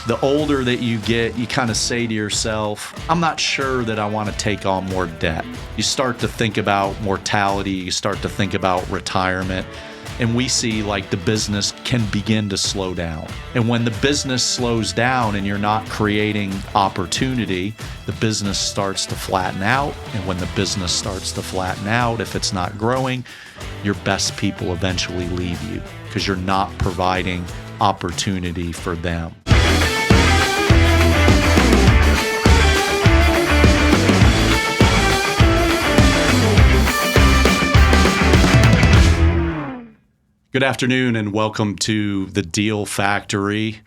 The older that you get, you kind of say to yourself, I'm not sure that I want to take on more debt. You start to think about mortality, you start to think about retirement, and we see like the business can begin to slow down. And when the business slows down and you're not creating opportunity, the business starts to flatten out. And when the business starts to flatten out, if it's not growing, your best people eventually leave you because you're not providing opportunity for them. Good afternoon and welcome to the Deal Factory,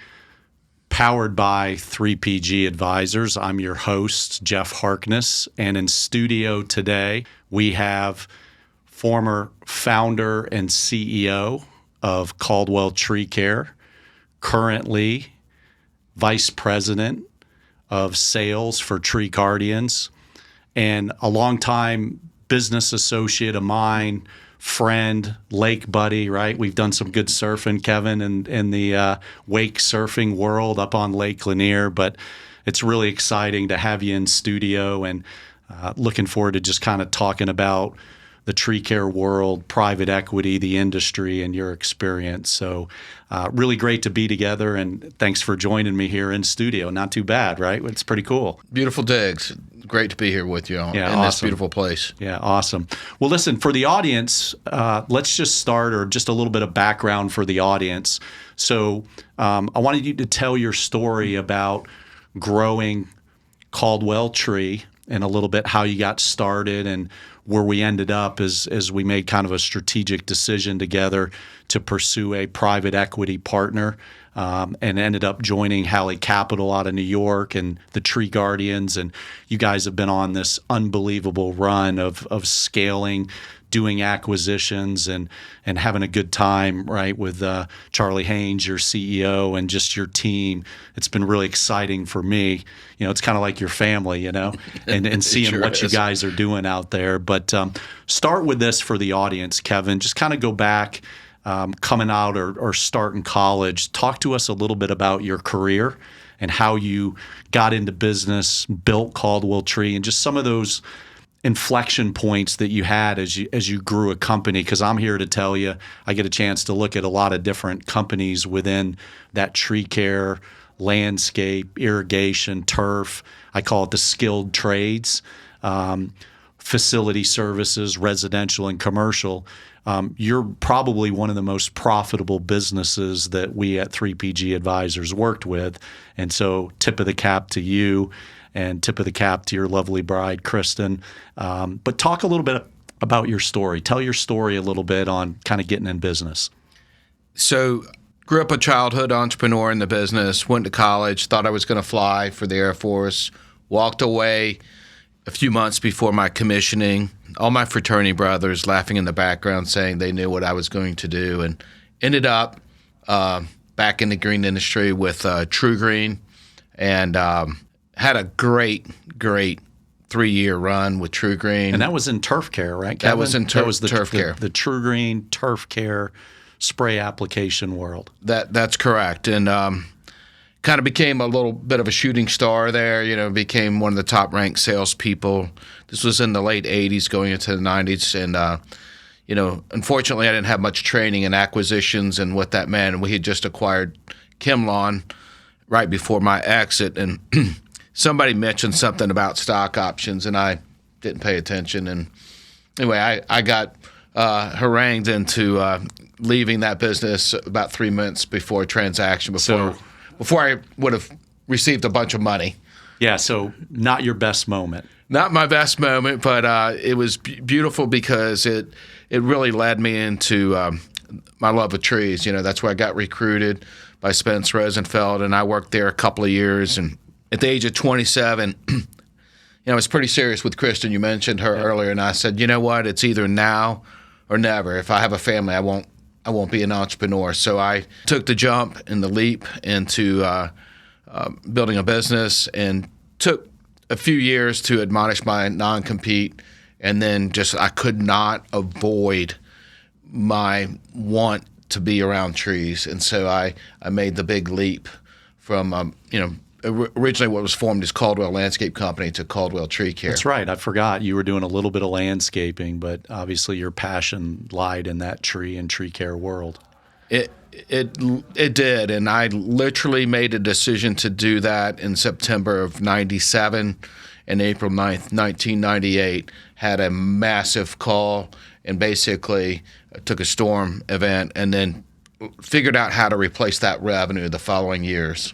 powered by 3PG Advisors. I'm your host, Jeff Harkness, and in studio today we have former founder and CEO of Caldwell Tree Care, currently Vice President of Sales for Tree Guardians, and a longtime business associate of mine, friend, lake buddy, right? We've done some good surfing, Kevin, in the wake surfing world up on Lake Lanier, but it's really exciting to have you in studio and looking forward to just kind of talking about the tree care world, private equity, the industry, and your experience. So really great to be together, and thanks for joining me here in studio. Not too bad, right? It's pretty cool. Beautiful digs. Great to be here with you in this beautiful place. Yeah, awesome. Well, listen, for the audience, let's just start, or just a little bit of background for the audience. So I wanted you to tell your story about growing Caldwell Tree and a little bit how you got started and where we ended up as we made kind of a strategic decision together to pursue a private equity partner, and ended up joining Halley Capital out of New York and the Tree Guardians. And you guys have been on this unbelievable run of scaling, doing acquisitions, and having a good time, right, with Charlie Haynes, your CEO, and just your team. It's been really exciting for me. You know, it's kind of like your family, you know, and seeing sure what is. you guys are doing out there. But start with this for the audience, Kevin. Just kind of go back, coming out or starting college. Talk to us a little bit about your career and how you got into business, built Caldwell Tree, and just some of those inflection points that you had as you grew a company. Because I'm here to tell you, I get a chance to look at a lot of different companies within that tree care landscape, irrigation, turf. I call it the skilled trades, facility services, residential and commercial. You're probably one of the most profitable businesses that we at 3PG Advisors worked with. And so tip of the cap to you, and tip of the cap to your lovely bride, Kristen. But talk a little bit about your story. Tell your story a little bit on kind of getting in business. So, grew up a childhood entrepreneur in the business, went to college, thought I was going to fly for the Air Force, walked away a few months before my commissioning. All my fraternity brothers laughing in the background saying they knew what I was going to do, and ended up back in the green industry with True Green, and had a great 3-year run with True Green. And that was in turf care, right, Kevin? That was in turf care. The True Green turf care spray application world. That's correct. And kind of became a little bit of a shooting star there, you know, became one of the top-ranked salespeople. This was in the late 80s going into the 90s. And, you know, unfortunately, I didn't have much training in acquisitions and what that meant. And we had just acquired Kimlawn right before my exit. And somebody mentioned something about stock options, and I didn't pay attention. And anyway, I got harangued into leaving that business about 3 months before a transaction, before I would have received a bunch of money. Yeah, so not your best moment. Not my best moment, but it was beautiful because it really led me into my love of trees. You know, that's where I got recruited by Spence Rosenfeld, and I worked there a couple of years. And at the age of 27, you know, I was pretty serious with Kristen. You mentioned her earlier, and I said, you know what? It's either now or never. If I have a family, I won't be an entrepreneur. So I took the jump and the leap into building a business, and took a few years to admonish my non-compete, and then just I could not avoid my want to be around trees. And so I made the big leap from originally what was formed as Caldwell Landscape Company to Caldwell Tree Care. That's right. I forgot you were doing a little bit of landscaping, but obviously your passion lied in that tree and tree care world. It did, and I literally made a decision to do that in September of '97, and April 9th, 1998, had a massive call and basically took a storm event and then figured out how to replace that revenue the following years.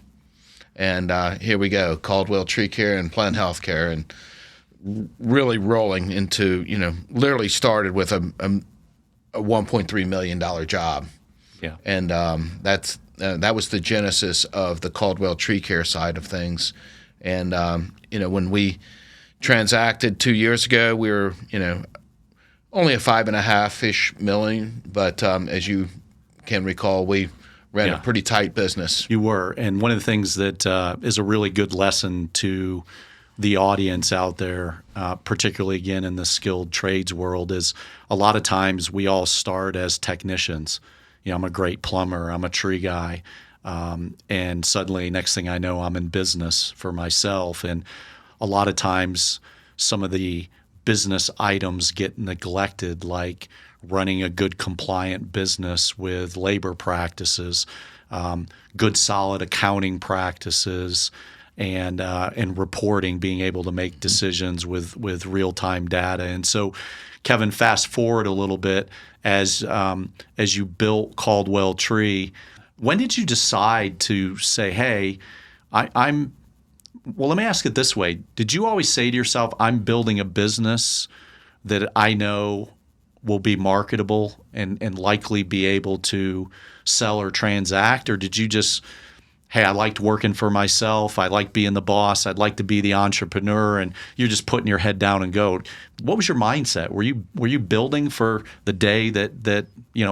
And here we go, Caldwell Tree Care and Plant Healthcare, and really rolling into, literally started with a $1.3 million job. Yeah. And that was the genesis of the Caldwell Tree Care side of things. And, when we transacted 2 years ago, we were, only a 5.5-ish million. But as you can recall, we ran a pretty tight business. You were. And one of the things that is a really good lesson to the audience out there, particularly, again, in the skilled trades world, is a lot of times we all start as technicians. I'm a great plumber, I'm a tree guy, and suddenly next thing I know, I'm in business for myself. And a lot of times some of the business items get neglected, like running a good compliant business with labor practices, good solid accounting practices, and reporting, being able to make decisions with real-time data. And so, Kevin, fast forward a little bit as you built Caldwell Tree. When did you decide to say, "Hey, I'm"? Well, let me ask it this way: did you always say to yourself, "I'm building a business that I know will be marketable and likely be able to sell or transact," or did you just, "Hey, I liked working for myself. I like being the boss. I'd like to be the entrepreneur," and you're just putting your head down and go? What was your mindset? Were you building for the day that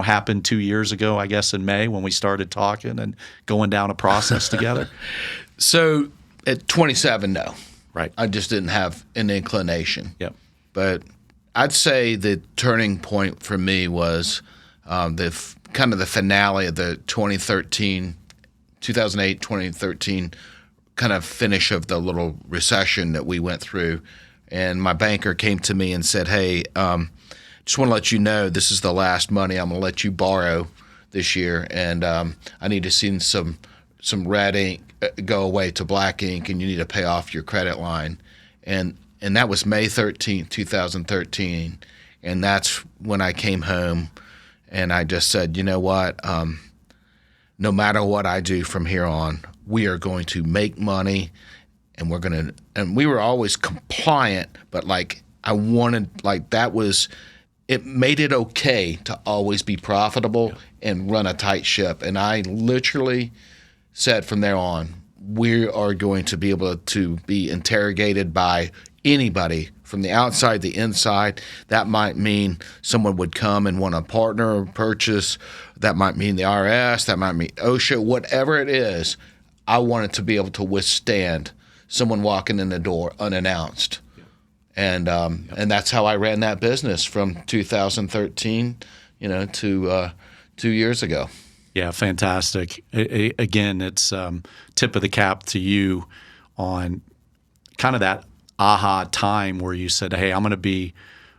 happened 2 years ago, I guess in May, when we started talking and going down a process together? So at 27, no. Right. I just didn't have an inclination. Yep. But I'd say the turning point for me was kind of the finale of the 2008, 2013 kind of finish of the little recession that we went through. And my banker came to me and said, "Hey, just want to let you know this is the last money I'm going to let you borrow this year, and I need to see some red ink go away to black ink, and you need to pay off your credit line." And that was May 13th, 2013. And that's when I came home and I just said, "You know what? No matter what I do from here on, we are going to make money, and and we were always compliant, but it made it okay to always be profitable and run a tight ship." And I literally said from there on, we are going to be able to be interrogated by anybody from the outside, the inside. That might mean someone would come and want a partner or purchase. That might mean the IRS. That might mean OSHA. Whatever it is, I wanted to be able to withstand someone walking in the door unannounced. And that's how I ran that business from 2013, to 2 years ago. Yeah, fantastic. Again, it's tip of the cap to you on kind of that aha time where you said, "Hey, I'm going to be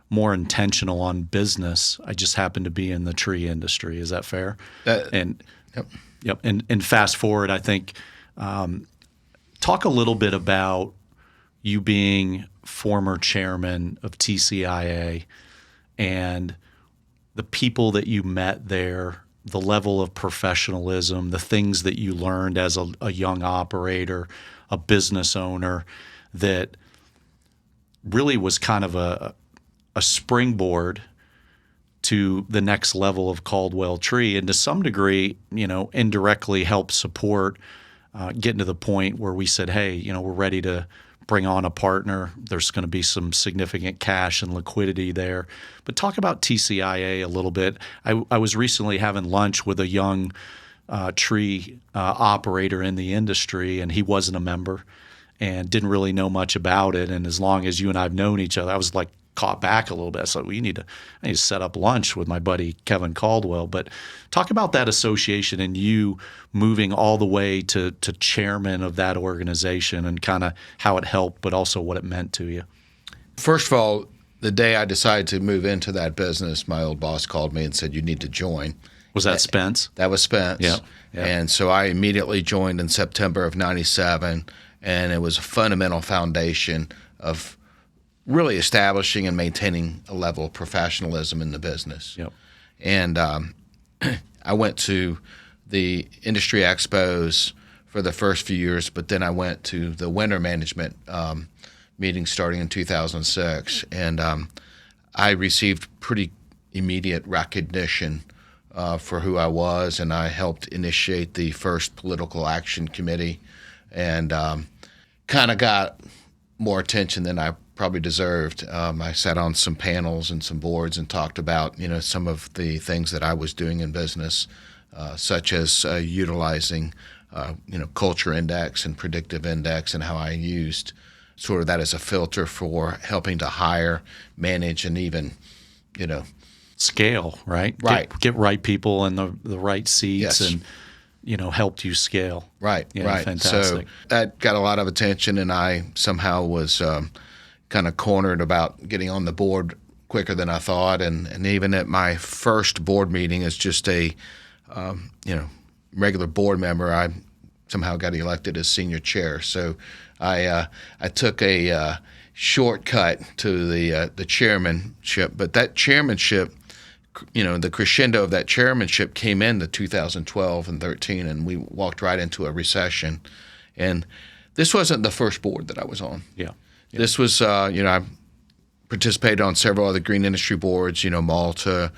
more intentional on business. I just happen to be in the tree industry." Is that fair? Yep. Yep. And fast forward, I think, talk a little bit about you being former chairman of TCIA and the people that you met there, the level of professionalism, the things that you learned as a young operator, a business owner, that really was kind of a springboard to the next level of Caldwell Tree, and to some degree, indirectly helped support getting to the point where we said, "Hey, we're ready to bring on a partner. There's going to be some significant cash and liquidity there." But talk about TCIA a little bit. I was recently having lunch with a young tree operator in the industry, and he wasn't a member and didn't really know much about it. And as long as you and I have known each other, I was like caught back a little bit. So I need to set up lunch with my buddy Kevin Caldwell. But talk about that association and you moving all the way to chairman of that organization and kind of how it helped, but also what it meant to you. First of all, the day I decided to move into that business, my old boss called me and said, "You need to join." Was that Spence? That was Spence. Yeah. And so I immediately joined in September of '97, and it was a fundamental foundation of really establishing and maintaining a level of professionalism in the business. Yep. And I went to the industry expos for the first few years, but then I went to the winter management meeting starting in 2006, and I received pretty immediate recognition for who I was, and I helped initiate the first political action committee, and kind of got more attention than I probably deserved. I sat on some panels and some boards and talked about some of the things that I was doing in business, such as utilizing culture index and predictive index, and how I used sort of that as a filter for helping to hire, manage, and even, scale, right? Right. Get right people in the right seats. Yes. And, helped you scale. Right, Yeah, right. fantastic. So that got a lot of attention, and I somehow was kind of cornered about getting on the board quicker than I thought. And even at my first board meeting as just a, regular board member, I somehow got elected as senior chair. So I took a shortcut to the chairmanship, but that chairmanship, the crescendo of that chairmanship came in the 2012 and 13, and we walked right into a recession. And this wasn't the first board that I was on. Yeah. This was, I participated on several other green industry boards, Malta,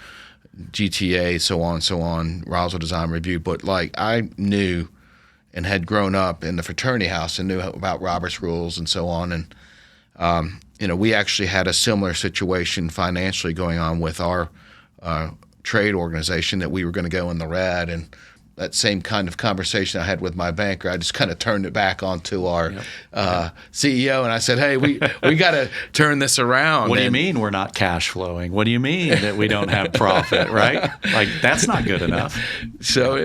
GTA, so on, Roswell Design Review. But I knew and had grown up in the fraternity house and knew about Robert's rules and so on. And, we actually had a similar situation financially going on with our trade organization, that we were going to go in the red. And that same kind of conversation I had with my banker, I just kind of turned it back onto our CEO, and I said, "Hey, we got to turn this around." What do you mean we're not cash flowing? What do you mean that we don't have profit, right? That's not good enough. So,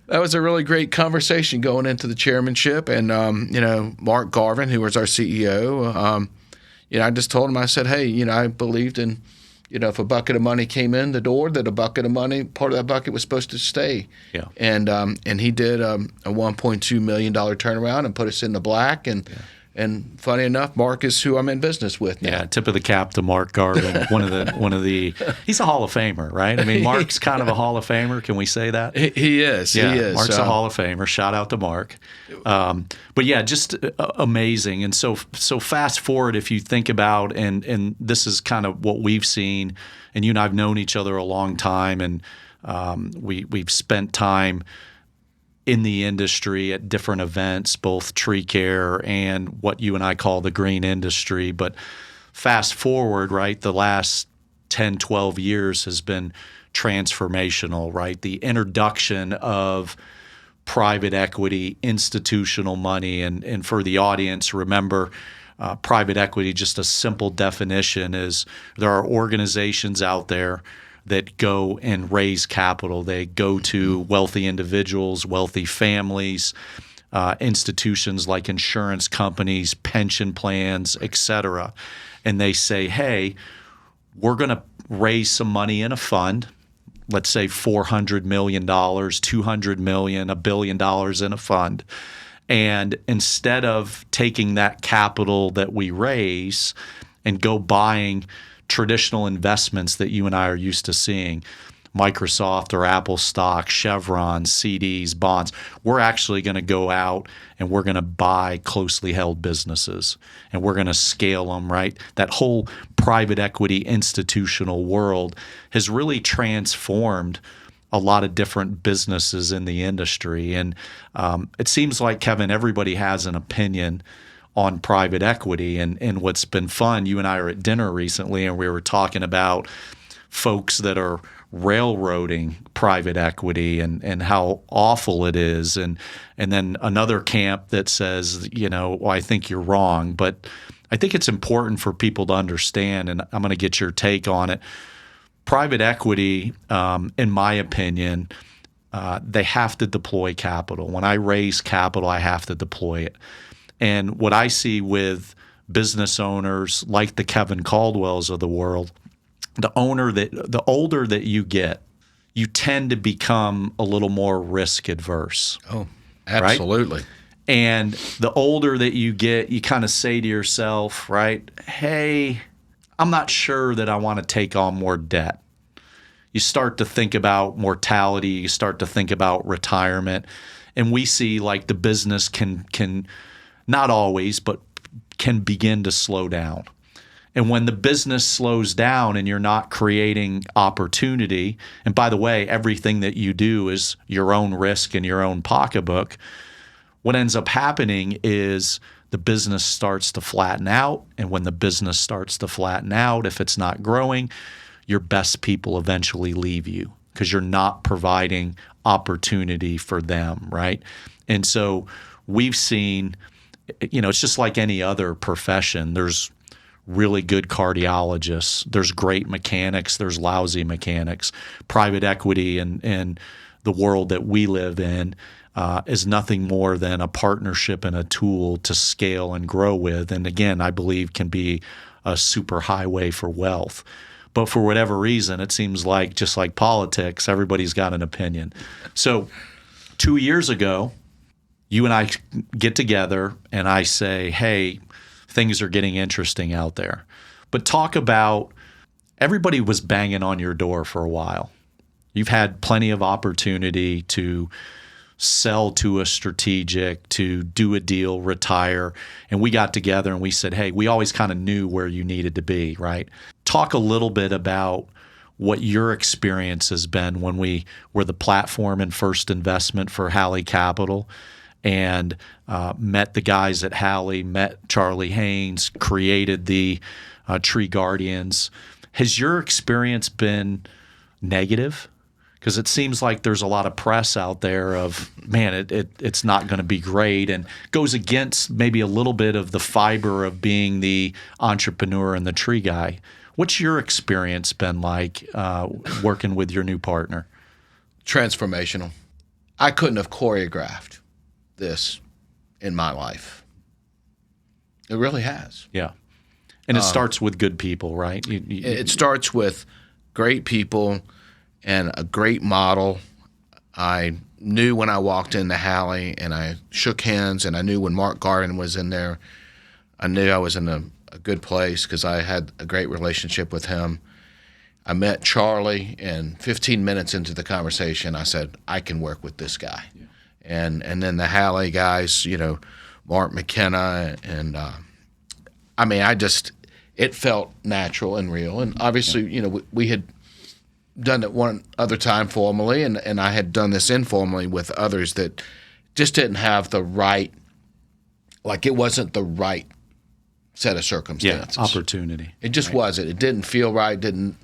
that was a really great conversation going into the chairmanship. And, Mark Garvin, who was our CEO, I just told him, I said, "Hey, I believed in, if a bucket of money came in the door, that a bucket of money, part of that bucket was supposed to stay." Yeah. And he did a $1.2 million turnaround and put us in the black. And funny enough, Mark is who I'm in business with now. Yeah, tip of the cap to Mark Garvin, one of the he's a Hall of Famer, right? I mean, Mark's kind of a Hall of Famer. Can we say that? He is. Yeah, he is. Mark's a Hall of Famer. Shout out to Mark. But yeah, just amazing. And so fast forward, if you think about, and this is kind of what we've seen, and you and I've known each other a long time, and we've spent time in the industry at different events, both tree care and what you and I call the green industry. But fast forward, right, the last 10, 12 years has been transformational, right? The introduction of private equity, institutional money. And for the audience, remember, private equity, just a simple definition is there are organizations out there that go and raise capital. They go to wealthy individuals, wealthy families, institutions like insurance companies, pension plans, et cetera. And they say, "Hey, we're going to raise some money in a fund, let's say $400 million, $200 million, $1 billion in a fund. And instead of taking that capital that we raise and go buying traditional investments that you and I are used to seeing, Microsoft or Apple stock, Chevron, CDs, bonds, we're actually going to go out and we're going to buy closely held businesses and we're going to scale them," right? That whole private equity institutional world has really transformed a lot of different businesses in the industry. And it seems like, Kevin, everybody has an opinion on private equity. And what's been fun, you and I were at dinner recently and we were talking about folks that are railroading private equity and how awful it is. And then another camp that says, well, I think you're wrong. But I think it's important for people to understand, and I'm going to get your take on it. Private equity, in my opinion, they have to deploy capital. When I raise capital, I have to deploy it. And what I see with business owners like the Kevin Caldwells of the world, the older that you get, you tend to become a little more risk adverse. Oh, absolutely. Right? And the older that you get, you kind of say to yourself, right, hey, I'm not sure that I want to take on more debt. You start to think about mortality. You start to think about retirement. And we see like the business can not always, but can begin to slow down. And when the business slows down and you're not creating opportunity, and by the way, everything that you do is your own risk and your own pocketbook, what ends up happening is the business starts to flatten out. And when the business starts to flatten out, if it's not growing, your best people eventually leave you because you're not providing opportunity for them, right? And so we've seen, it's just like any other profession. There's really good cardiologists. There's great mechanics. There's lousy mechanics. Private equity and the world that we live in is nothing more than a partnership and a tool to scale and grow with. And again, I believe can be a super highway for wealth. But for whatever reason, it seems like just like politics, everybody's got an opinion. So 2 years ago, you and I get together and I say, hey, things are getting interesting out there. But talk about everybody was banging on your door for a while. You've had plenty of opportunity to sell to a strategic, to do a deal, retire. And we got together and we said, hey, we always kind of knew where you needed to be, right? Talk a little bit about what your experience has been when we were the platform and first investment for Halley Capital and met the guys at Halley, met Charlie Haynes, created the Tree Guardians. Has your experience been negative? Because it seems like there's a lot of press out there of, man, it's not going to be great, and goes against maybe a little bit of the fiber of being the entrepreneur and the tree guy. What's your experience been like working with your new partner? Transformational. I couldn't have choreographed this in my life. It really has. Yeah. And it starts with good people, right? It starts with great people and a great model. I knew when I walked into Halley and I shook hands, and I knew when Mark Garden was in there, I knew I was in a good place because I had a great relationship with him. I met Charlie, and 15 minutes into the conversation, I said, I can work with this guy. Yeah. And then the Halley guys, Mark McKenna, and it felt natural and real. And obviously, we had done it one other time formally, and I had done this informally with others that just didn't have the right, it wasn't the right set of circumstances. Yeah, opportunity. It just wasn't. It didn't feel right, didn't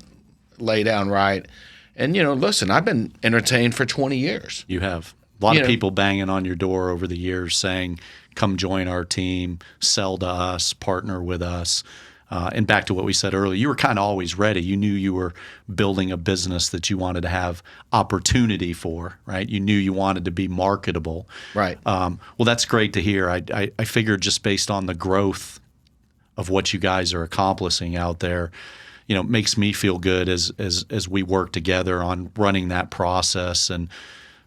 lay down right. And, listen, I've been entertained for 20 years. You have. A lot of people banging on your door over the years saying, come join our team, sell to us, partner with us. And back to what we said earlier, you were kind of always ready. You knew you were building a business that you wanted to have opportunity for, right? You knew you wanted to be marketable. Right. Well, that's great to hear. I figured just based on the growth of what you guys are accomplishing out there, it makes me feel good as we work together on running that process and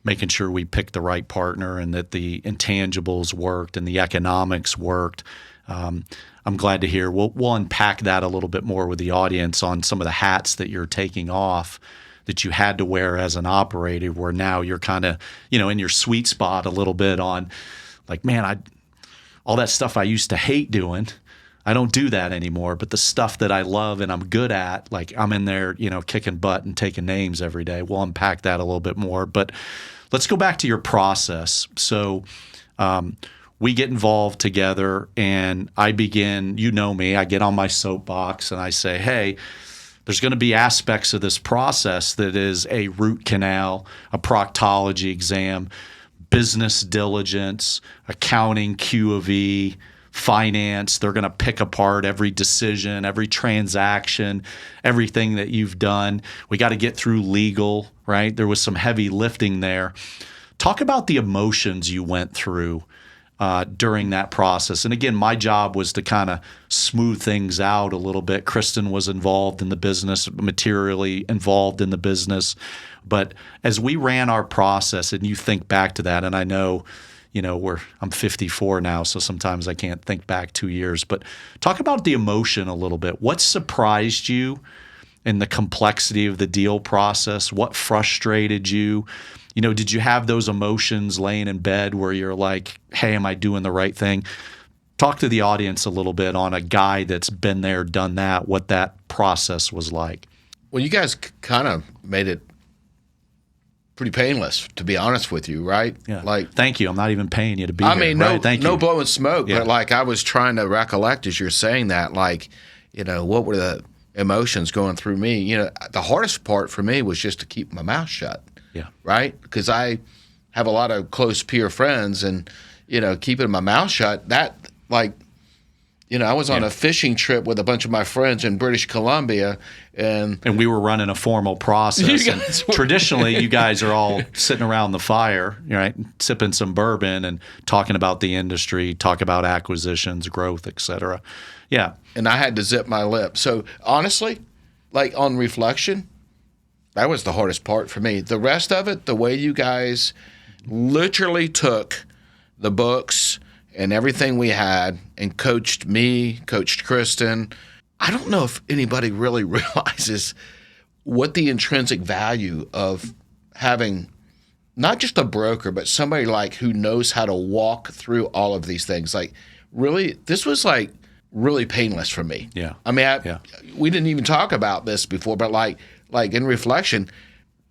making sure we picked the right partner and that the intangibles worked and the economics worked. I'm glad to hear. We'll unpack that a little bit more with the audience on some of the hats that you're taking off that you had to wear as an operator, where now you're kind of, in your sweet spot a little bit on man, all that stuff I used to hate doing, I don't do that anymore. But the stuff that I love and I'm good at, I'm in there, kicking butt and taking names every day. We'll unpack that a little bit more. But let's go back to your process. So we get involved together and I begin, me, I get on my soapbox and I say, hey, there's going to be aspects of this process that is a root canal, a proctology exam, business diligence, accounting, Q of E, finance. They're going to pick apart every decision, every transaction, everything that you've done. We got to get through legal, right? There was some heavy lifting there. Talk about the emotions you went through during that process. And again, my job was to kind of smooth things out a little bit. Kristen was involved in the business, materially involved in the business. But as we ran our process, and you think back to that, and I know, I'm 54 now, so sometimes I can't think back 2 years. But talk about the emotion a little bit. What surprised you in the complexity of the deal process? What frustrated you? Did you have those emotions laying in bed where you're like, hey, am I doing the right thing? Talk to the audience a little bit on a guy that's been there, done that, what that process was like. Well, you guys kind of made it pretty painless, to be honest with you, right? Yeah. Thank you. I'm not even paying you to be here. No blowing smoke, but I was trying to recollect as you're saying that, what were the emotions going through me? The hardest part for me was just to keep my mouth shut. Yeah. Right? Because I have a lot of close peer friends, and, keeping my mouth shut, I was on a fishing trip with a bunch of my friends in British Columbia, and we were running a formal process. And traditionally, you guys are all sitting around the fire, right, sipping some bourbon and talking about the industry, talk about acquisitions, growth, et cetera. Yeah. And I had to zip my lip. So honestly, on reflection, that was the hardest part for me. The rest of it, the way you guys literally took the books and everything we had and coached me, coached Kristen. I don't know if anybody really realizes what the intrinsic value of having not just a broker, but somebody who knows how to walk through all of these things. Really, this was really painless for me. Yeah. I mean, we didn't even talk about this before, but in reflection,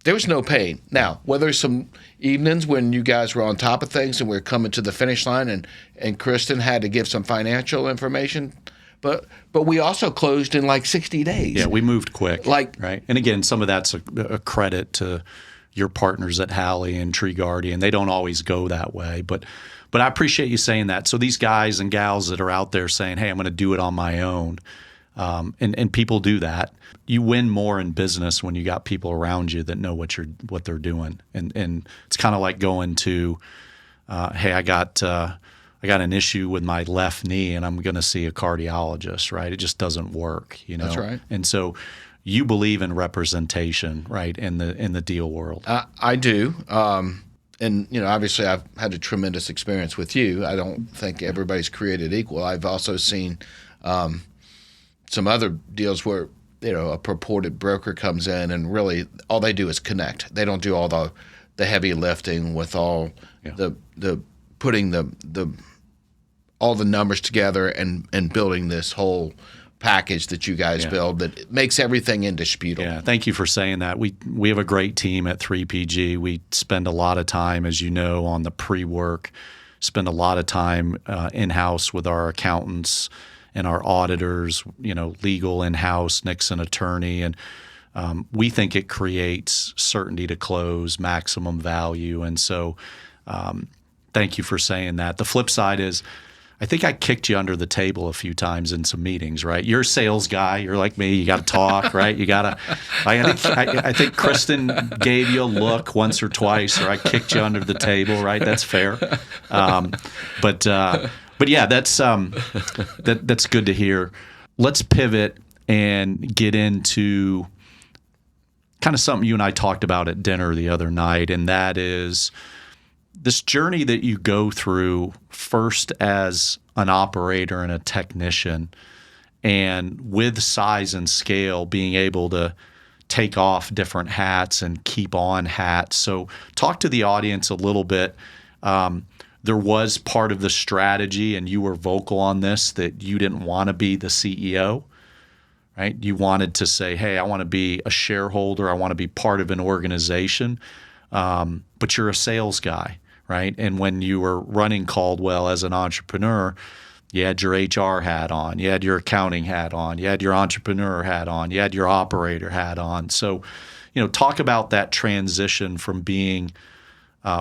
there was no pain. Now, whether some evenings when you guys were on top of things and we were coming to the finish line and Kristen had to give some financial information, but we also closed in 60 days. Yeah, we moved quick. Right. And again, some of that's a credit to your partners at Halley and Tree Guardian. They don't always go that way, but I appreciate you saying that. So these guys and gals that are out there saying, hey, I'm going to do it on my own, and people do that. You win more in business when you got people around you that know what they're doing, and it's kind of like going to, hey, I got an issue with my left knee, and I'm going to see a cardiologist. Right? It just doesn't work. That's right. And so you believe in representation, right? In the deal world. I do. And, obviously I've had a tremendous experience with you. I don't think everybody's created equal. I've also seen some other deals where, a purported broker comes in and really all they do is connect. They don't do all the heavy lifting with all the putting all the numbers together and building this whole package that you guys build that makes everything indisputable. Yeah, thank you for saying that. We have a great team at 3PG. We spend a lot of time, as you know, on the pre-work, spend a lot of time in-house with our accountants and our auditors, legal in-house, Nixon attorney, and we think it creates certainty to close, maximum value. And so thank you for saying that. The flip side is I think I kicked you under the table a few times in some meetings, right? You're a sales guy. You're like me. You got to talk, right? You got to. I think Kristen gave you a look once or twice, or I kicked you under the table, right? That's fair. But yeah, that's good to hear. Let's pivot and get into kind of something you and I talked about at dinner the other night, and that is this journey that you go through first as an operator and a technician, and with size and scale, being able to take off different hats and keep on hats. So talk to the audience a little bit. There was part of the strategy, and you were vocal on this, that you didn't want to be the CEO, right? You wanted to say, hey, I want to be a shareholder. I want to be part of an organization. But you're a sales guy, right? And when you were running Caldwell as an entrepreneur, you had your HR hat on, you had your accounting hat on, you had your entrepreneur hat on, you had your operator hat on. So, talk about that transition from being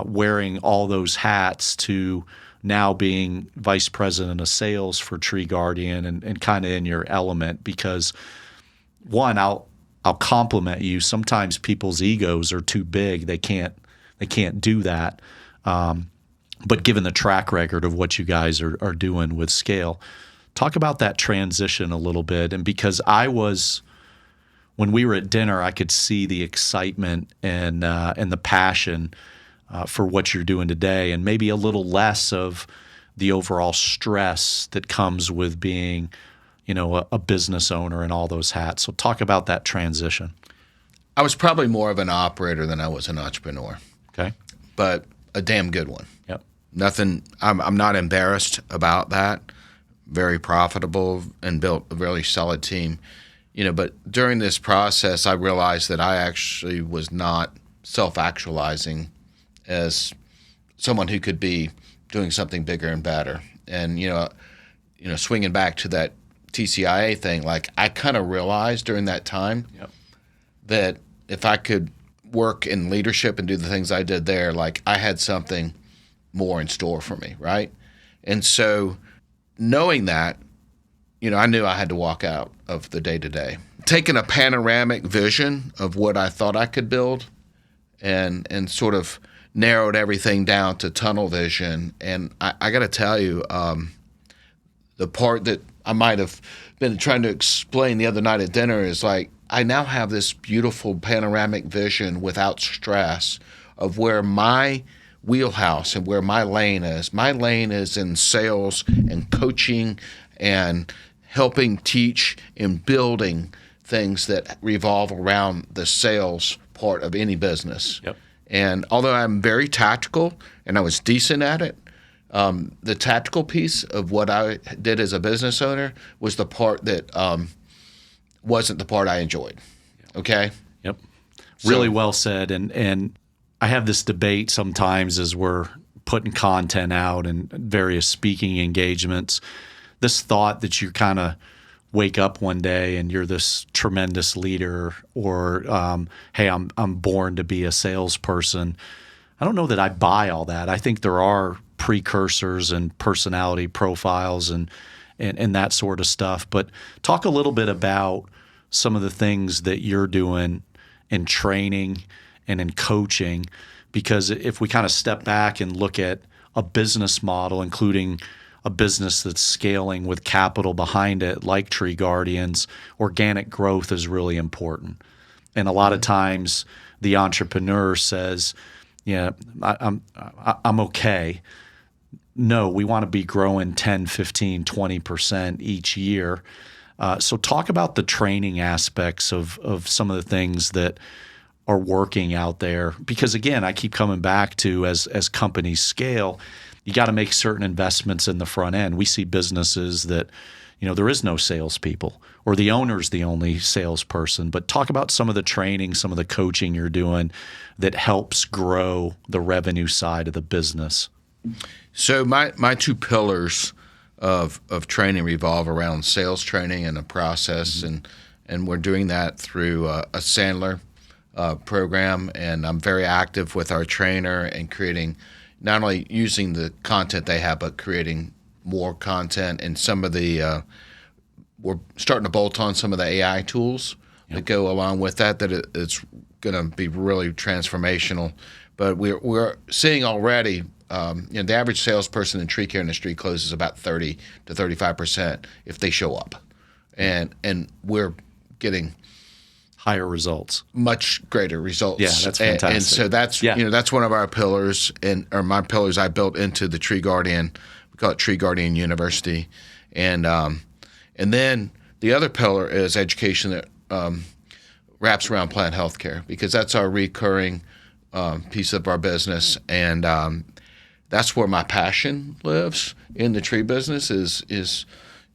wearing all those hats to now being vice president of sales for Tree Guardian and kind of in your element, because one, I'll compliment you. Sometimes people's egos are too big. They can't do that. But given the track record of what you guys are doing with scale, talk about that transition a little bit. And because when we were at dinner, I could see the excitement and the passion for what you're doing today, and maybe a little less of the overall stress that comes with being, a business owner and all those hats. So talk about that transition. I was probably more of an operator than I was an entrepreneur. Okay. But a damn good one. Yep. Nothing. I'm not embarrassed about that. Very profitable and built a really solid team. But during this process, I realized that I actually was not self-actualizing as someone who could be doing something bigger and better. And swinging back to that TCIA thing, like I kind of realized during that time that if I could work in leadership and do the things I did there, like I had something more in store for me, right? And so knowing that, I knew I had to walk out of the day-to-day. Taking a panoramic vision of what I thought I could build and sort of narrowed everything down to tunnel vision. And I got to tell you, the part that I might have been trying to explain the other night at dinner is like, I now have this beautiful panoramic vision without stress of where my wheelhouse and where my lane is. My lane is in sales and coaching and helping teach and building things that revolve around the sales part of any business. Yep. And although I'm very tactical and I was decent at it, the tactical piece of what I did as a business owner was the part that wasn't the part I enjoyed. Okay? Yep. Really well said. And I have this debate sometimes as we're putting content out and various speaking engagements, this thought that you kind of wake up one day and you're this tremendous leader, or hey, I'm born to be a salesperson. I don't know that I buy all that. I think there are precursors and personality profiles and that sort of stuff. But talk a little bit about some of the things that you're doing in training and in coaching, because if we kind of step back and look at a business model, including a business that's scaling with capital behind it, like Tree Guardians, organic growth is really important. And a lot of times the entrepreneur says, yeah, I'm okay. No, we want to be growing 10, 15, 20% each year. So talk about the training aspects of some of the things that are working out there. Because again, I keep coming back to as companies scale, you got to make certain investments in the front end. We see businesses that, there is no salespeople or the owner's the only salesperson. But talk about some of the training, some of the coaching you're doing that helps grow the revenue side of the business. So my two pillars of training revolve around sales training and a process, and we're doing that through a Sandler program, and I'm very active with our trainer and creating, not only using the content they have, but creating more content. And some of the we're starting to bolt on some of the AI tools that go along with that. It's going to be really transformational. But we're seeing already. The average salesperson in tree care industry closes about 30 to 35% if they show up, and we're getting higher results, much greater results. Yeah, that's fantastic. And so that's that's one of our pillars, or my pillars I built into the Tree Guardian. We call it Tree Guardian University, and then the other pillar is education that wraps around plant healthcare, because that's our recurring piece of our business, and that's where my passion lives in the tree business, is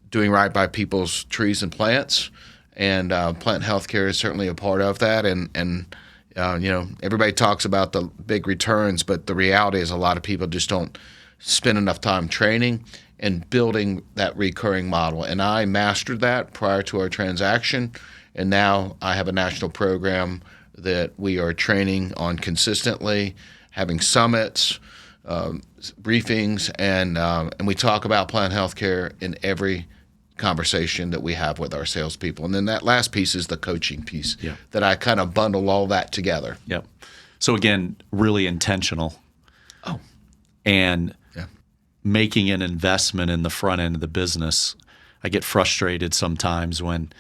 doing right by people's trees and plants, and plant healthcare is certainly a part of that. And everybody talks about the big returns, but the reality is a lot of people just don't spend enough time training and building that recurring model. And I mastered that prior to our transaction, and now I have a national program that we are training on consistently, having summits, briefings, and we talk about plant healthcare in every conversation that we have with our salespeople. And then that last piece is the coaching piece that I kind of bundle all that together. Yep. So again, really intentional. Oh. And making an investment in the front end of the business. I get frustrated sometimes when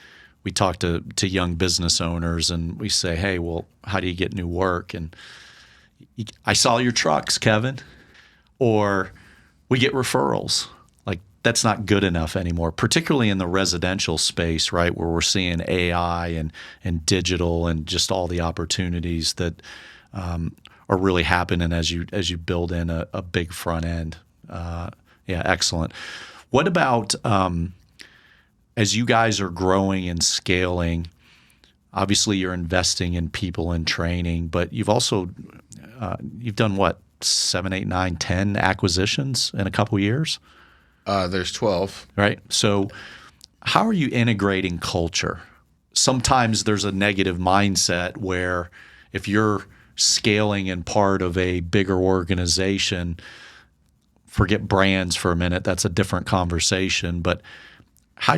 we talk to young business owners and we say, hey, well, how do you get new work? And I saw your trucks, Kevin. Or we get referrals. Like, that's not good enough anymore, particularly in the residential space, right, where we're seeing AI and digital and just all the opportunities that are really happening as you build in a big front end. Excellent. What about as you guys are growing and scaling? Obviously, you're investing in people and training, but you've also you've done what, 7, 8, 9, 10 acquisitions in a couple years? There's 12. Right. So how are you integrating culture? Sometimes there's a negative mindset where if you're scaling in part of a bigger organization, forget brands for a minute, that's a different conversation. But how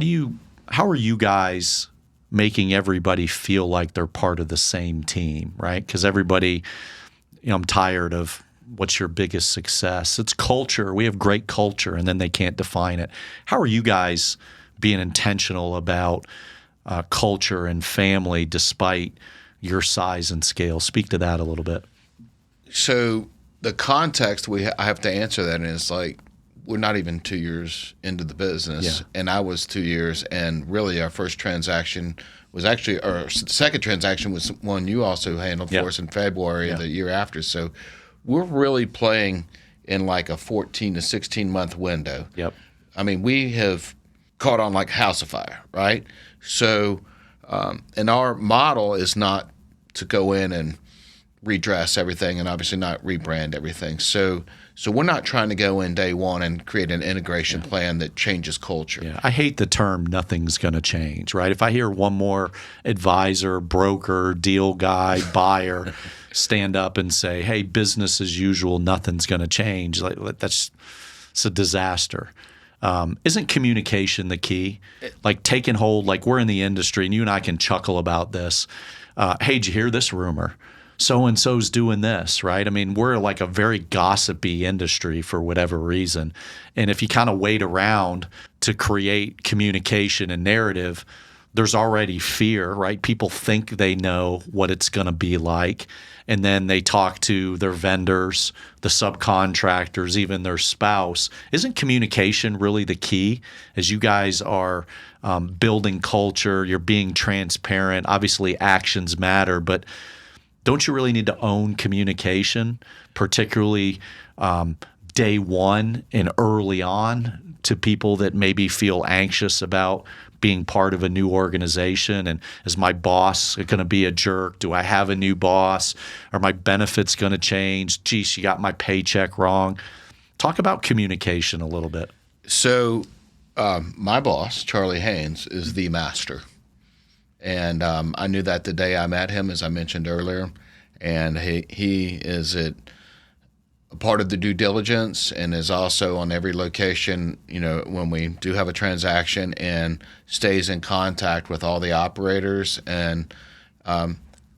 are you guys making everybody feel like they're part of the same team, right? Because everybody, I'm tired of what's your biggest success. It's culture. We have great culture, and then they can't define it. How are you guys being intentional about culture and family despite your size and scale? Speak to that a little bit. So the context I have to answer that is like, we're not even 2 years into the business, and I was 2 years, and really our first transaction was actually, our second transaction was one you also handled for us in February the year after. So we're really playing in like a 14 to 16 month window. Yep. I mean, we have caught on like house of fire, right? So, and our model is not to go in and redress everything and obviously not rebrand everything. So we're not trying to go in day one and create an integration plan that changes culture. Yeah. I hate the term nothing's going to change, right? If I hear one more advisor, broker, deal guy, buyer stand up and say, hey, business as usual, nothing's going to change, it's a disaster. Isn't communication the key? Like taking hold, like we're in the industry and you and I can chuckle about this. Hey, did you hear this rumor? So-and-so's doing this, right? I mean, we're like a very gossipy industry for whatever reason. And if you kind of wait around to create communication and narrative, there's already fear, right? People think they know what it's going to be like. And then they talk to their vendors, the subcontractors, even their spouse. Isn't communication really the key as you guys are building culture? You're being transparent. Obviously, actions matter, but don't you really need to own communication, particularly day one and early on to people that maybe feel anxious about being part of a new organization? And is my boss going to be a jerk? Do I have a new boss? Are my benefits going to change? Gee, she got my paycheck wrong. Talk about communication a little bit. So my boss, Charlie Haynes, is the master. And I knew that the day I met him, as I mentioned earlier. And he is a part of the due diligence and is also on every location, when we do have a transaction, and stays in contact with all the operators. And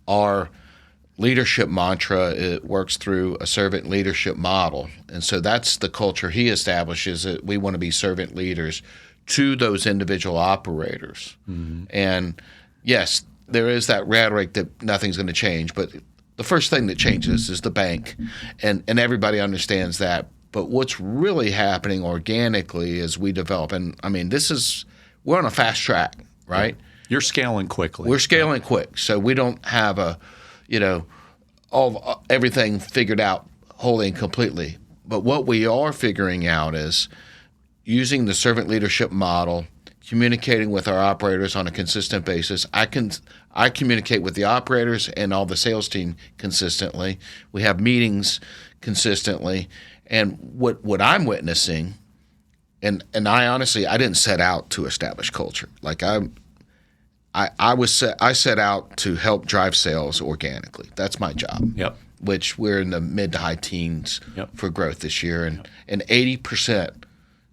our leadership mantra, it works through a servant leadership model. And so that's the culture he establishes, that we want to be servant leaders to those individual operators. Mm-hmm. And yes, there is that rhetoric that nothing's going to change, but the first thing that changes is the bank, and everybody understands that. But what's really happening organically as we develop, and I mean, we're on a fast track, right? You're scaling quickly. We're scaling quick, so we don't have everything figured out wholly and completely. But what we are figuring out is using the servant leadership model, communicating with our operators on a consistent basis. I communicate with the operators and all the sales team consistently. We have meetings consistently. And what I'm witnessing, and I honestly, I didn't set out to establish culture. Like I set out to help drive sales organically. That's my job. Yep. which we're in the mid to high teens for growth this year, and 80%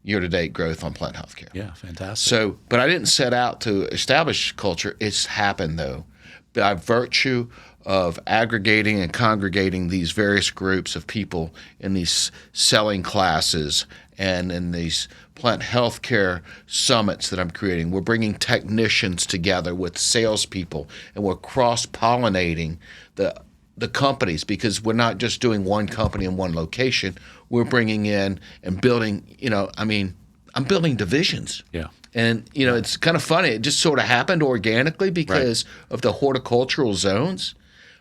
year-to-date growth on plant healthcare. Yeah, fantastic. So, but I didn't set out to establish culture. It's happened, though, by virtue of aggregating and congregating these various groups of people in these selling classes and in these plant healthcare summits that I'm creating. We're bringing technicians together with salespeople, and we're cross-pollinating the companies, because we're not just doing one company in one location. We're bringing in and building, I'm building divisions. Yeah. And, it's kind of funny. It just sort of happened organically because of the horticultural zones.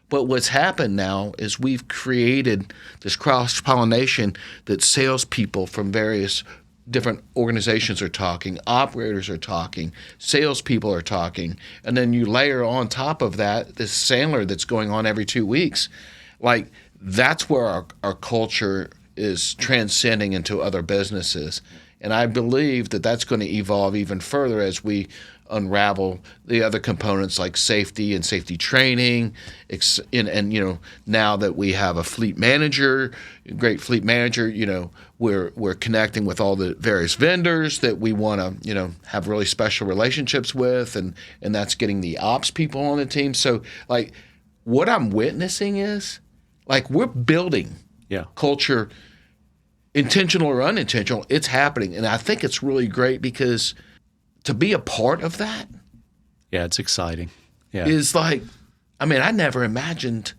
But what's happened now is we've created this cross-pollination that salespeople from various different organizations are talking, operators are talking, salespeople are talking, and then you layer on top of that this Sandler that's going on every 2 weeks. Like, that's where our culture is transcending into other businesses. And I believe that that's going to evolve even further as we unravel the other components like safety and safety training, and now that we have a fleet manager, great fleet manager, we're connecting with all the various vendors that we want to have really special relationships with, and that's getting the ops people on the team. So like what I'm witnessing is like we're building culture, intentional or unintentional. It's happening, and I think it's really great because to be a part of that, it's exciting. Yeah, is like, I never imagined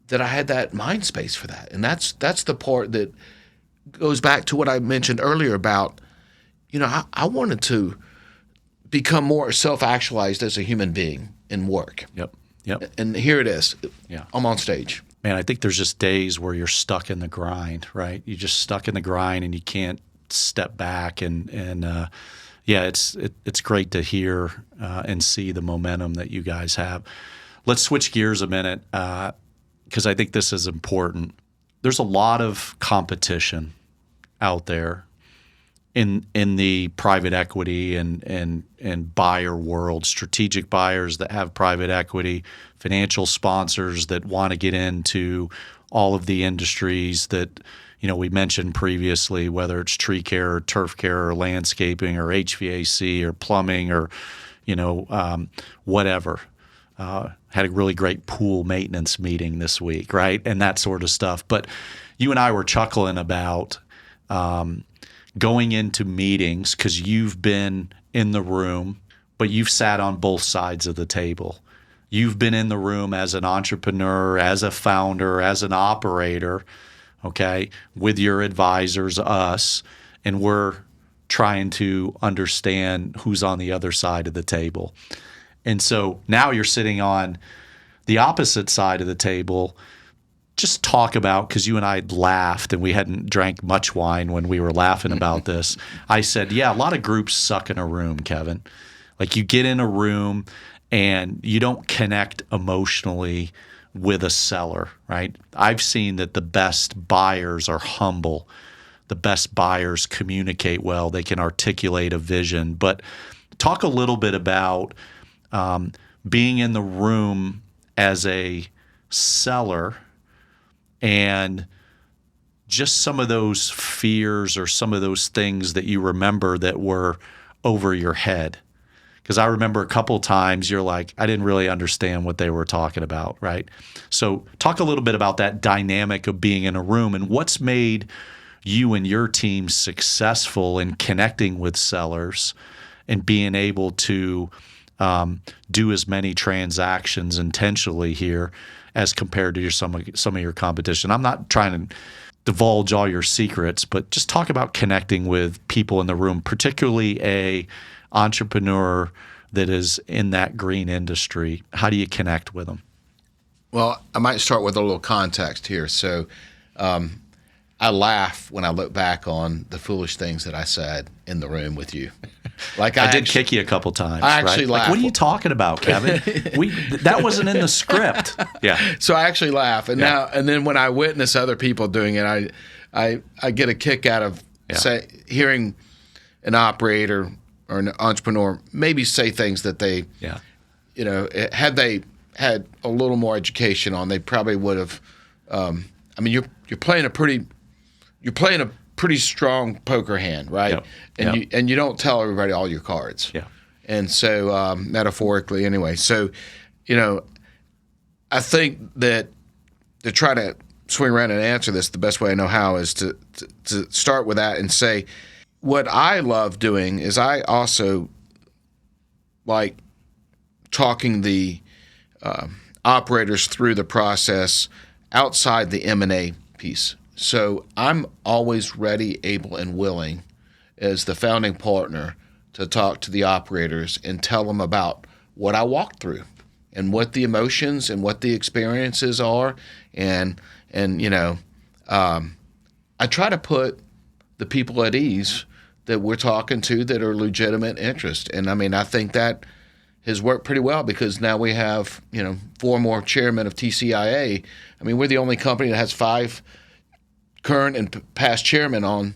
that I had that mind space for that, and that's the part that goes back to what I mentioned earlier about, I wanted to become more self-actualized as a human being in work. Yep. And here it is. Yeah, I'm on stage. Man, I think there's just days where you're stuck in the grind, right? You're just stuck in the grind and you can't step back and. It's great to hear and see the momentum that you guys have. Let's switch gears a minute because I think this is important. There's a lot of competition out there in the private equity and buyer world, strategic buyers that have private equity, financial sponsors that want to get into all of the industries that we mentioned previously, whether it's tree care or turf care or landscaping or HVAC or plumbing or, whatever. Had a really great pool maintenance meeting this week, right? And that sort of stuff. But you and I were chuckling about going into meetings because you've been in the room, but you've sat on both sides of the table. You've been in the room as an entrepreneur, as a founder, as an operator, okay, with your advisors, us, and we're trying to understand who's on the other side of the table. And so now you're sitting on the opposite side of the table. Just talk about, because you and I laughed and we hadn't drank much wine when we were laughing about this. I said, a lot of groups suck in a room, Kevin. Like you get in a room and you don't connect emotionally with a seller, right? I've seen that the best buyers are humble. The best buyers communicate well. They can articulate a vision. But talk a little bit about being in the room as a seller and just some of those fears or some of those things that you remember that were over your head. Because I remember a couple times you're like, I didn't really understand what they were talking about, right? So talk a little bit about that dynamic of being in a room and what's made you and your team successful in connecting with sellers and being able to do as many transactions intentionally here as compared to some of your competition. I'm not trying to divulge all your secrets, but just talk about connecting with people in the room, particularly a entrepreneur that is in that green industry. How do you connect with them? Well, I might start with a little context here. So I laugh when I look back on the foolish things that I said in the room with you. Like I did kick you a couple times. I actually laugh. Like, what are you talking about, Kevin? That wasn't in the script. Yeah. So I actually laugh, and then when I witness other people doing it, I get a kick out of hearing an operator or an entrepreneur maybe say things that they, had they had a little more education on, they probably would have I mean, you're playing a pretty strong poker hand, right? Yep. And you don't tell everybody all your cards. Yeah. And so metaphorically, anyway. So, I think that to try to swing around and answer this, the best way I know how is to start with that and say, what I love doing is I also like talking the operators through the process outside the M&A piece. So I'm always ready, able, and willing as the founding partner to talk to the operators and tell them about what I walked through and what the emotions and what the experiences are. And I try to put the people at ease that we're talking to that are legitimate interest. And I mean, I think that has worked pretty well because now we have, 4 more chairmen of TCIA. I mean, we're the only company that has 5 current and past chairmen on,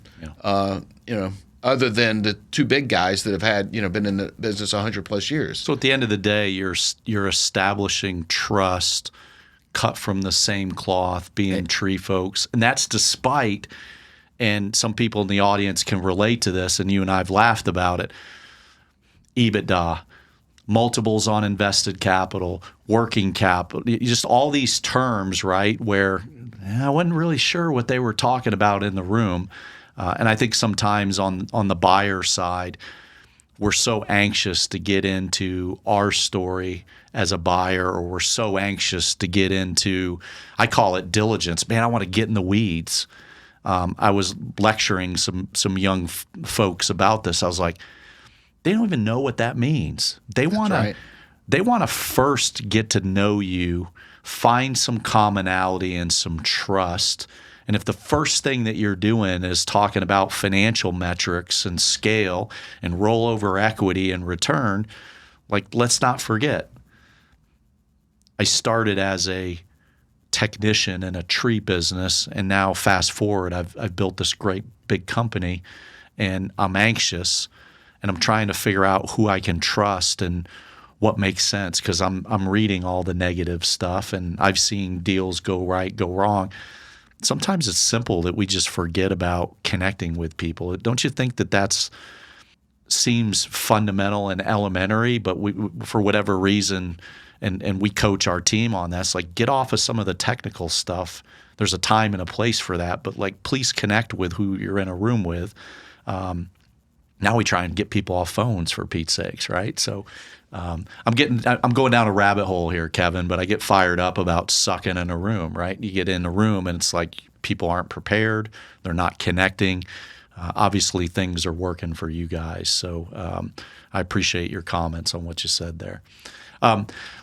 other than the 2 big guys that have had, been in the business 100 plus years. So at the end of the day, you're establishing trust, cut from the same cloth, being tree folks, and that's despite. And some people in the audience can relate to this, and you and I have laughed about it. EBITDA, multiples on invested capital, working capital, just all these terms, right, where I wasn't really sure what they were talking about in the room. And I think sometimes on the buyer side, we're so anxious to get into our story as a buyer, or we're so anxious to get into, I call it diligence. Man, I want to get in the weeds. I was lecturing some young folks about this. I was like, they don't even know what that means. They want to first get to know you, find some commonality and some trust. And if the first thing that you're doing is talking about financial metrics and scale and rollover equity and return, like, let's not forget, I started as a technician in a tree business, and now fast forward, I've built this great big company, and I'm anxious, and I'm trying to figure out who I can trust and what makes sense, because I'm reading all the negative stuff, and I've seen deals go right, go wrong. Sometimes it's simple that we just forget about connecting with people. Don't you think that seems fundamental and elementary, but we, for whatever reason, and we coach our team on this, like, get off of some of the technical stuff. There's a time and a place for that, but like, please connect with who you're in a room with. Now we try and get people off phones, for Pete's sakes, right? So I'm going down a rabbit hole here, Kevin, but I get fired up about sucking in a room, right? You get in a room and it's like people aren't prepared, they're not connecting. Obviously, things are working for you guys. So I appreciate your comments on what you said there.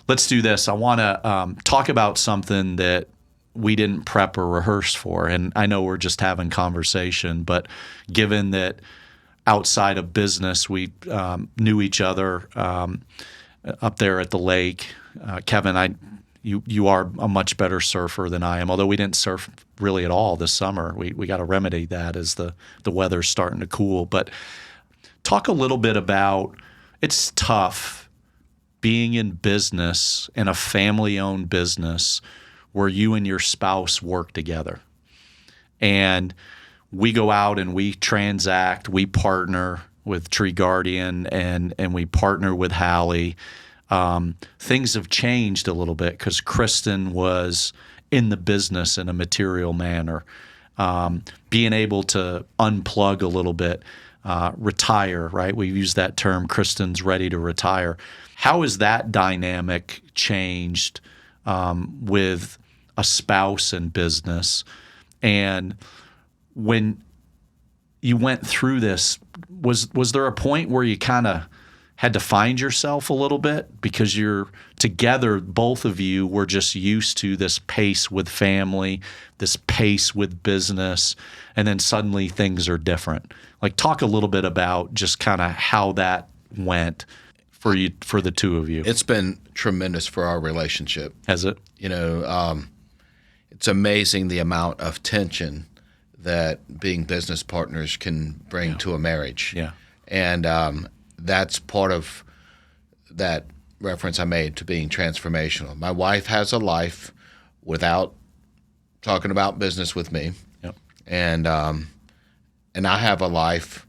Let's do this. I want to talk about something that we didn't prep or rehearse for. And I know we're just having conversation, but given that outside of business, we knew each other up there at the lake. Kevin, you are a much better surfer than I am, although we didn't surf really at all this summer. We got to remedy that as the weather's starting to cool. But talk a little bit about, it's tough being in business, in a family-owned business where you and your spouse work together. And we go out and we transact, we partner with Tree Guardian and we partner with Hallie. Things have changed a little bit because Kristen was in the business in a material manner. Being able to unplug a little bit, retire, right? We've used that term, Kristen's ready to retire. How has that dynamic changed with a spouse in business? And when you went through this, was there a point where you kind of had to find yourself a little bit because you're together, both of you were just used to this pace with family, this pace with business, and then suddenly things are different? Like, talk a little bit about just kind of how that went for you, for the two of you. It's been tremendous for our relationship. Has it? It's amazing the amount of tension that being business partners can bring to a marriage. Yeah. And that's part of that reference I made to being transformational. My wife has a life without talking about business with me, Yep. and I have a life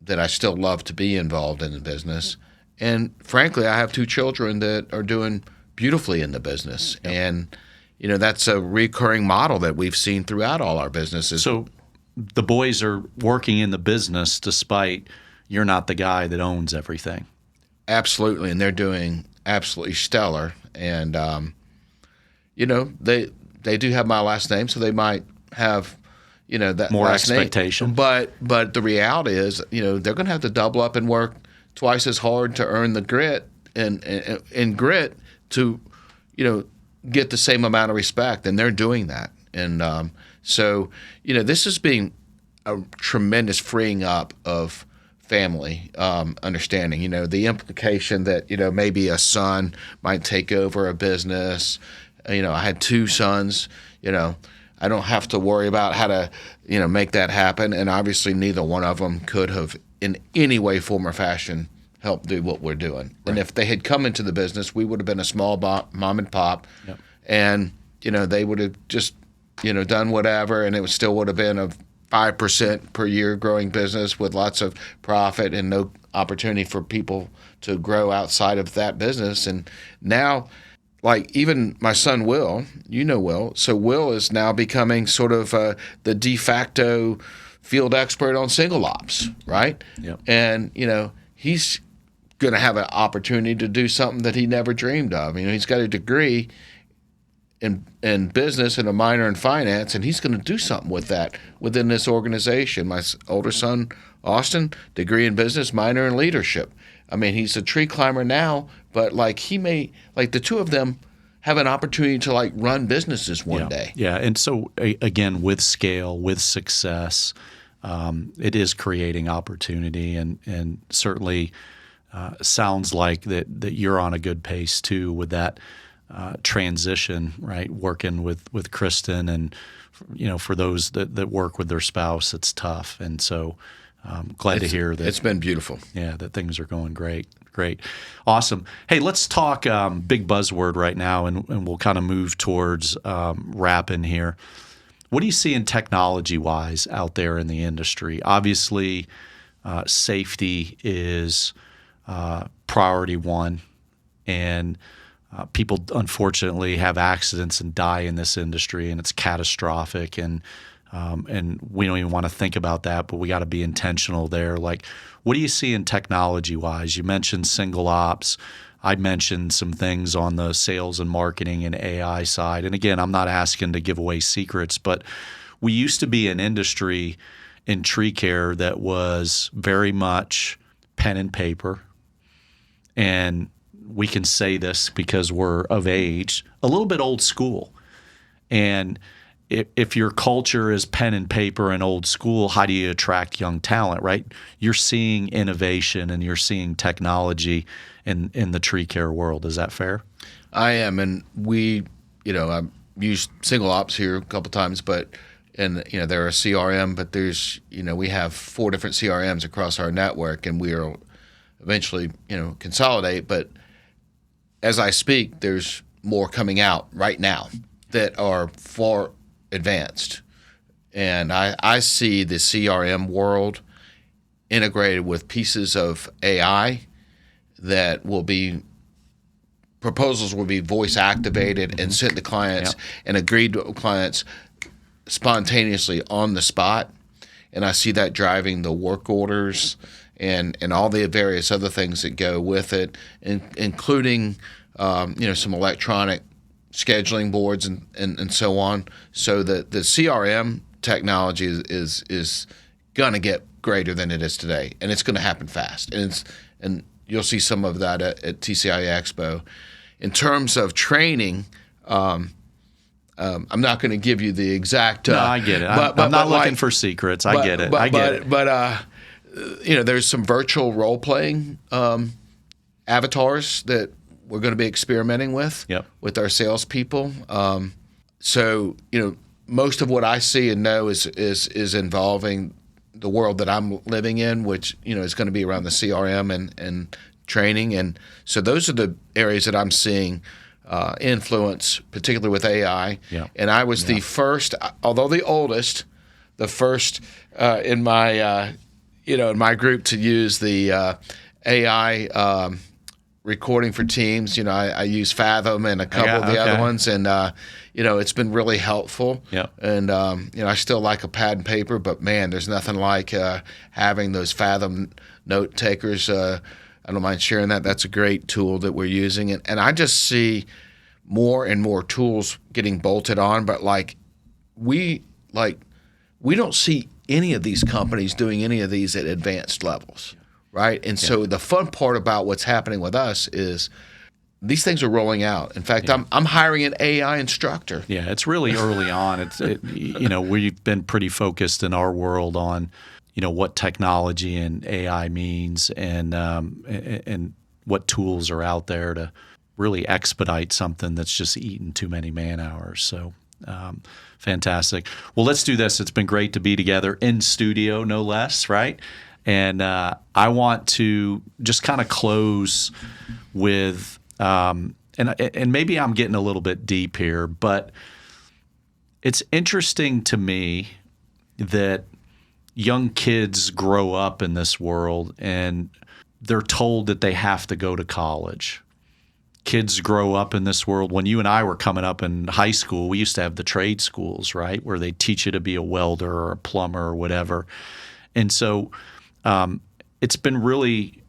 that I still love to be involved in the business. And frankly, I have 2 children that are doing beautifully in the business. Yep. And, that's a recurring model that we've seen throughout all our businesses. So the boys are working in the business despite you're not the guy that owns everything. Absolutely. And they're doing absolutely stellar. And, they do have my last name, so they might have, that More last expectation. name. But the reality is, they're going to have to double up and work twice as hard to earn the grit and grit to, get the same amount of respect, and they're doing that. And so, this is being a tremendous freeing up of family understanding. The implication that maybe a son might take over a business. I had 2 sons. I don't have to worry about how to make that happen. And obviously, neither one of them could have in any way, form, or fashion helped do what we're doing. Right. And if they had come into the business, we would have been a small mom and pop. Yep. And they would have just done whatever, and it still would have been a 5% per year growing business with lots of profit and no opportunity for people to grow outside of that business. And now, like even my son Will, Will, so Will is now becoming sort of the de facto field expert on single ops, right? Yep. And he's going to have an opportunity to do something that he never dreamed of. He's got a degree in business and a minor in finance, and he's going to do something with that within this organization. My older son, Austin, degree in business, minor in leadership. He's a tree climber now, but the 2 of them have an opportunity to run businesses one day. Yeah, and so again, with scale, with success, it is creating opportunity, and certainly sounds like that you're on a good pace too with that transition, right? Working with Kristen, and for those that work with their spouse, it's tough, and so glad to hear that it's been beautiful. Yeah, that things are going great. Awesome. Hey, let's talk big buzzword right now, and we'll kind of move towards wrapping here. What do you see in technology-wise out there in the industry? Obviously, safety is priority one, and people unfortunately have accidents and die in this industry, and it's catastrophic. And we don't even want to think about that, but we got to be intentional there. What do you see in technology-wise? You mentioned single ops. I mentioned some things on the sales and marketing and AI side. And again, I'm not asking to give away secrets, but we used to be an industry in tree care that was very much pen and paper. And we can say this because we're of age, a little bit old school. And if your culture is pen and paper and old school, how do you attract young talent, right? You're seeing innovation and you're seeing technology in the tree care world. Is that fair? I am. And I've used single ops here a couple times, they're a CRM, but there's, we have 4 different CRMs across our network, and we'll eventually, consolidate. But as I speak, there's more coming out right now that are far advanced. And I see the CRM world integrated with pieces of AI that proposals will be voice activated and sent to clients and agreed to clients spontaneously on the spot. And I see that driving the work orders and all the various other things that go with it, including some electronic scheduling boards and so on. So that the CRM technology is going to get greater than it is today, and it's going to happen fast. And you'll see some of that at TCIA Expo. In terms of training, I'm not going to give you the exact. No, I get it. I'm not looking for secrets. I get it. But there's some virtual role playing avatars that we're going to be experimenting with with our salespeople. So most of what I see and know is involving the world that I'm living in, which is going to be around the CRM and training. And so those are the areas that I'm seeing influence, particularly with AI. Yeah. And I was the first, although the oldest, the first in my in my group to use the AI recording for Teams. I use Fathom and a couple of the other ones, and it's been really helpful. Yeah. And I still like a pad and paper, but man, there's nothing like having those Fathom note takers. I don't mind sharing that. That's a great tool that we're using, and I just see more and more tools getting bolted on. But we don't see any of these companies doing any of these at advanced levels, right? And so the fun part about what's happening with us is these things are rolling out. In fact, I'm hiring an AI instructor. Yeah, it's really early on. We've been pretty focused in our world on what technology and AI means, and what tools are out there to really expedite something that's just eaten too many man hours. So fantastic. Well, let's do this. It's been great to be together in studio, no less, right? And I want to just kind of close with, and maybe I'm getting a little bit deep here, but it's interesting to me that young kids grow up in this world and they're told that they have to go to college. Kids grow up in this world. When you and I were coming up in high school, we used to have the trade schools, right, where they teach you to be a welder or a plumber or whatever. And so it's been really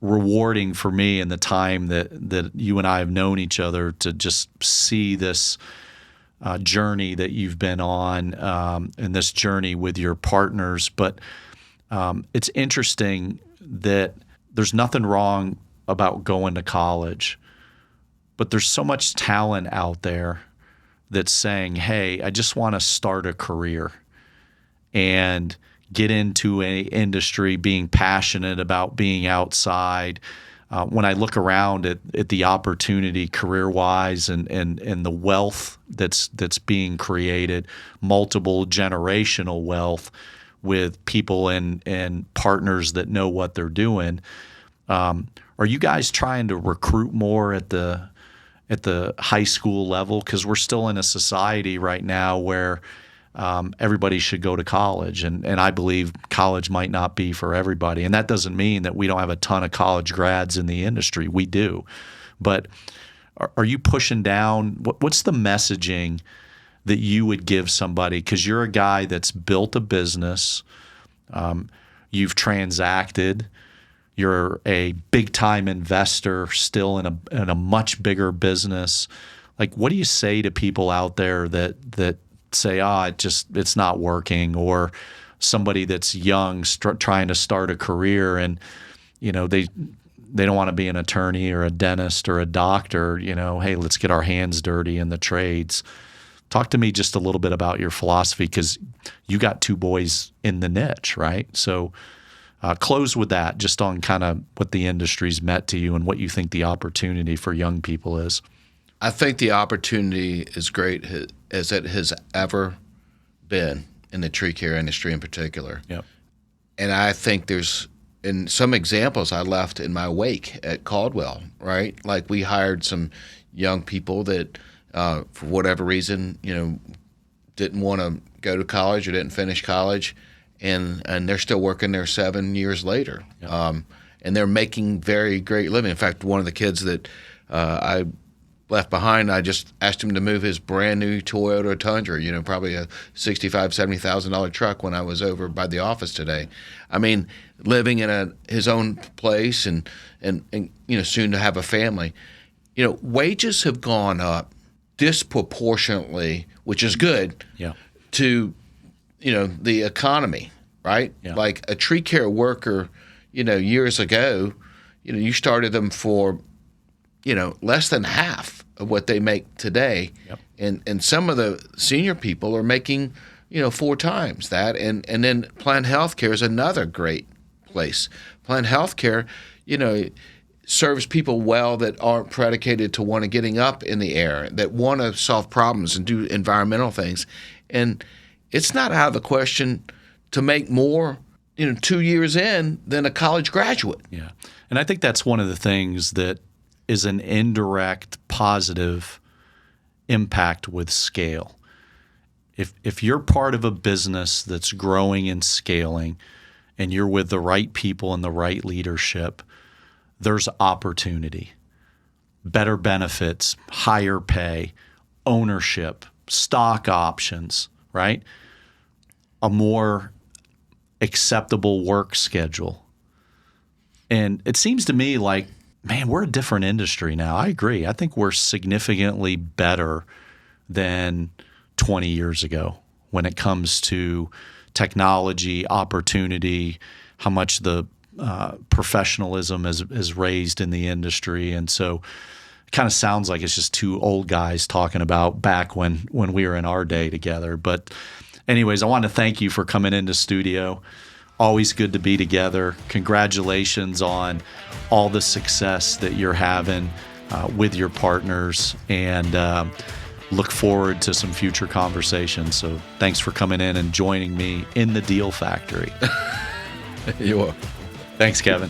rewarding for me in the time that you and I have known each other to just see this journey that you've been on, and this journey with your partners. But it's interesting that there's nothing wrong about going to college, but there's so much talent out there that's saying, hey, I just want to start a career and get into an industry, being passionate about being outside. When I look around at the opportunity career-wise and the wealth that's being created, multiple generational wealth with people and partners that know what they're doing, are you guys trying to recruit more at the high school level? Because we're still in a society right now where everybody should go to college, and I believe college might not be for everybody. And that doesn't mean that we don't have a ton of college grads in the industry. We do. But are you pushing down? What's the messaging that you would give somebody? Because you're a guy that's built a business. You've transacted. You're a big-time investor still in a much bigger business. What do you say to people out there that say, it's not working, or somebody that's young trying to start a career and they don't want to be an attorney or a dentist or a doctor, hey, let's get our hands dirty in the trades. Talk to me just a little bit about your philosophy, because you got two boys in the niche, right? So close with that, just on kind of what the industry's meant to you and what you think the opportunity for young people is. I think the opportunity is great as it has ever been in the tree care industry in particular. Yep. And I think there's, in some examples I left in my wake at Caldwell, right? We hired some young people that for whatever reason, didn't want to go to college or didn't finish college, and they're still working there 7 years later. Yep. And they're making very great living. In fact, one of the kids that I left behind, I just asked him to move his brand new Toyota Tundra, probably a $65,000, $70,000 truck, when I was over by the office today. I mean, living in his own place and soon to have a family. Wages have gone up disproportionately, which is good, to the economy, right? Yeah. Like a tree care worker, years ago, you started them for less than half of what they make today. Yep. And some of the senior people are making, 4 times that. And then Planned Healthcare is another great place. Planned Healthcare, serves people well that aren't predicated to want to getting up in the air, that want to solve problems and do environmental things. And it's not out of the question to make more, 2 years in than a college graduate. Yeah. And I think that's one of the things that is an indirect positive impact with scale. If you're part of a business that's growing and scaling and you're with the right people and the right leadership, there's opportunity, better benefits, higher pay, ownership, stock options, right? A more acceptable work schedule. And it seems to me like, man, we're a different industry now. I agree. I think we're significantly better than 20 years ago when it comes to technology, opportunity, how much the professionalism is raised in the industry. And so it kind of sounds like it's just two old guys talking about back when we were in our day together. But anyways, I want to thank you for coming into studio. Always good to be together. Congratulations on all the success that you're having with your partners, and look forward to some future conversations. So thanks for coming in and joining me in the Deal Factory. You're welcome. Thanks, Kevin.